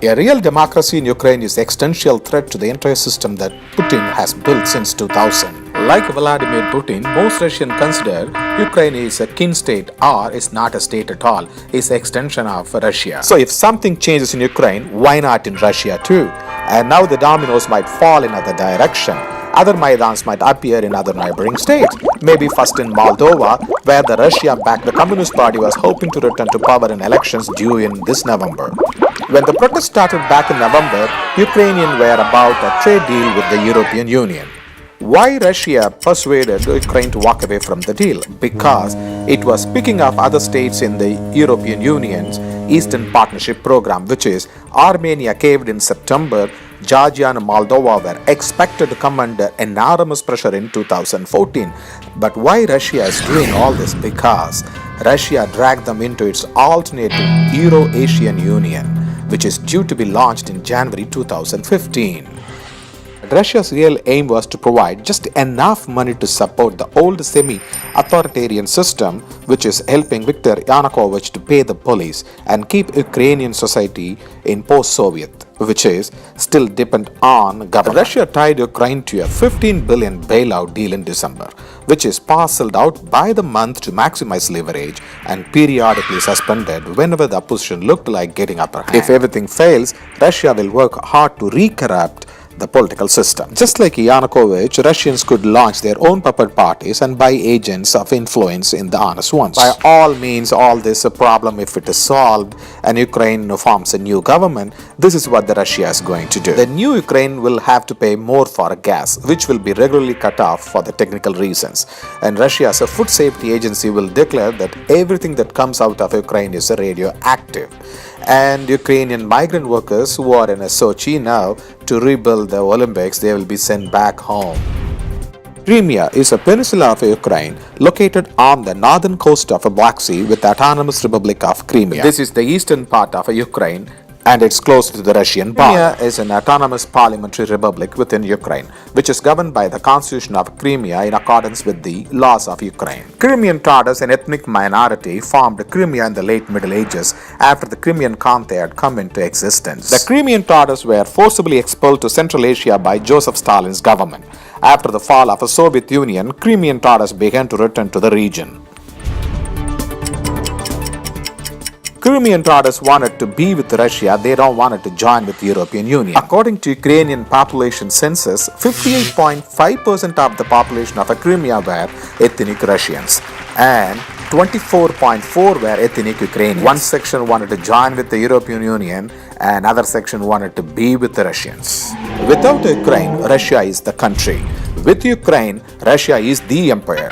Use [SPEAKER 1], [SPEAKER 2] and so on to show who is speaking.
[SPEAKER 1] A real democracy in Ukraine is an existential threat to the entire system that Putin has built since 2000. Like Vladimir Putin, most Russians consider Ukraine is a kin state or is not a state at all. It's an extension of Russia. So if something changes in Ukraine, why not in Russia too? And now the dominoes might fall in other direction. Other Maidans might appear in other neighboring states. Maybe first in Moldova, where the Russia-backed Communist Party was hoping to return to power in elections due in this November. When the protests started back in November, Ukrainians were about a trade deal with the European Union. Why Russia persuaded Ukraine to walk away from the deal? Because it was picking up other states in the European Union's Eastern Partnership Program, which is Armenia caved in September, Georgia and Moldova were expected to come under enormous pressure in 2014. But why Russia is doing all this? Because Russia dragged them into its alternative Euro-Asian Union, which is due to be launched in January 2015. Russia's real aim was to provide just enough money to support the old semi-authoritarian system, which is helping Viktor Yanukovych to pay the police and keep Ukrainian society in post-Soviet, which is still dependent on government. Russia tied Ukraine to a 15 billion bailout deal in December, which is parceled out by the month to maximize leverage and periodically suspended whenever the opposition looked like getting upper hand. If everything fails, Russia will work hard to re-corrupt the political system. Just like Yanukovych, Russians could launch their own puppet parties and buy agents of influence in the honest ones. By all means, all this problem, if it is solved and Ukraine forms a new government, this is what the Russia is going to do. The new Ukraine will have to pay more for gas, which will be regularly cut off for the technical reasons. And Russia's food safety agency will declare that everything that comes out of Ukraine is radioactive. And Ukrainian migrant workers who are in Sochi now to rebuild the Olympics, they will be sent back home. Crimea is a peninsula of Ukraine located on the northern coast of the Black Sea with the Autonomous Republic of Crimea. This is the eastern part of Ukraine and it's close to the Russian border. Crimea is an autonomous parliamentary republic within Ukraine, which is governed by the constitution of Crimea in accordance with the laws of Ukraine. Crimean Tatars, an ethnic minority, formed Crimea in the late Middle Ages after the Crimean Khanate had come into existence. The Crimean Tatars were forcibly expelled to Central Asia by Joseph Stalin's government. After the fall of the Soviet Union, Crimean Tatars began to return to the region. Crimean Tatars wanted to be with Russia, they don't want to join with the European Union. According to Ukrainian population census, 58.5% of the population of Crimea were ethnic Russians and 24.4% were ethnic Ukrainians. One section wanted to join with the European Union and other section wanted to be with the Russians. Without Ukraine, Russia is the country. With Ukraine, Russia is the empire.